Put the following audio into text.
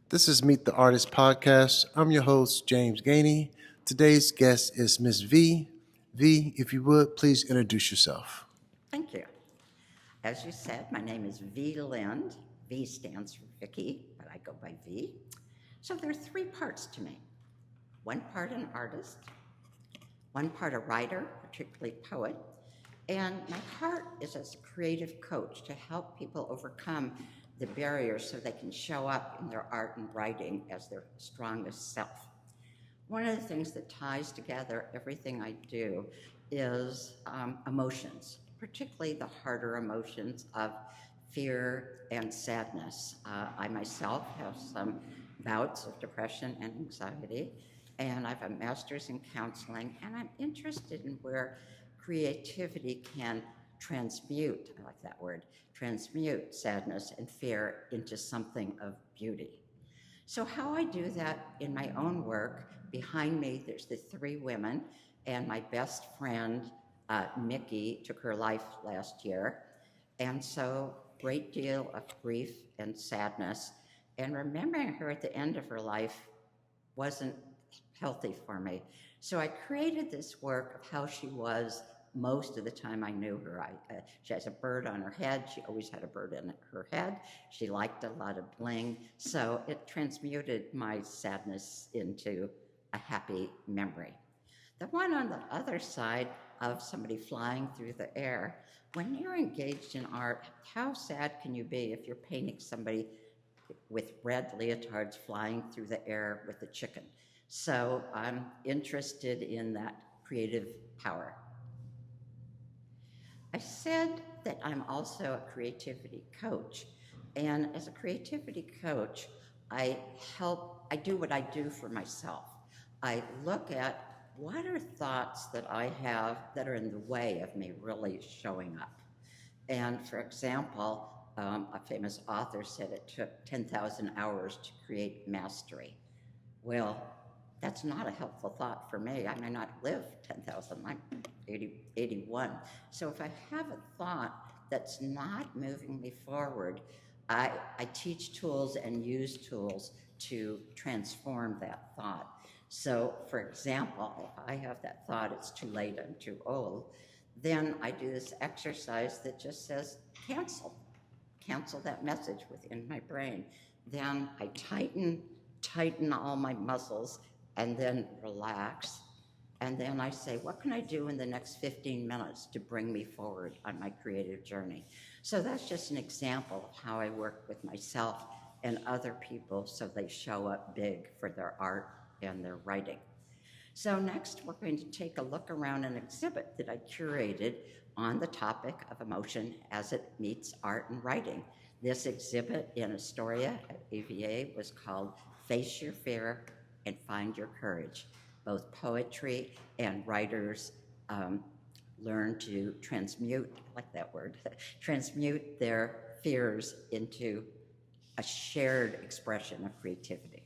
This is Meet the Artist podcast. I'm your host, James Gainey. Today's guest is Miss V. V, if you would, please introduce yourself. Thank you. As you said, my name is V. Lind. V stands for Vicky, but I go by V. So there are three parts to me. One part an artist, one part a writer, particularly poet, and my heart is as a creative coach to help people overcome the barriers so they can show up in their art and writing as their strongest self. One of the things that ties together everything I do is emotions, particularly the harder emotions of fear and sadness. I myself have some bouts of depression and anxiety, and I have a master's in counseling, and I'm interested in where creativity can transmute, I like that word, transmute sadness and fear into something of beauty. So, how I do that in my own work, behind me, there's the three women, and my best friend, Mickey, took her life last year. And so, great deal of grief and sadness. And remembering her at the end of her life wasn't healthy for me. So, I created this work of how she was most of the time I knew her. She has a bird on her head. She always had a bird in her head. She liked a lot of bling. So it transmuted my sadness into a happy memory. The one on the other side of somebody flying through the air, when you're engaged in art, how sad can you be if you're painting somebody with red leotards flying through the air with a chicken? So I'm interested in that creative power. I said that I'm also a creativity coach. And as a creativity coach, I do what I do for myself. I look at what are thoughts that I have that are in the way of me really showing up. And for example, a famous author said it took 10,000 hours to create mastery. Well, that's not a helpful thought for me. I may not live 10,000, I'm 81. So if I have a thought that's not moving me forward, I teach tools and use tools to transform that thought. So, for example, if I have that thought, it's too late, I'm too old, then I do this exercise that just says cancel that message within my brain. Then I tighten all my muscles and then relax. And then I say, what can I do in the next 15 minutes to bring me forward on my creative journey? So that's just an example of how I work with myself and other people so they show up big for their art and their writing. So next, we're going to take a look around an exhibit that I curated on the topic of emotion as it meets art and writing. This exhibit in Astoria at AVA was called Face Your Fear and Find Your Courage. Both poetry and writers learn to transmute, I like that word, transmute their fears into a shared expression of creativity.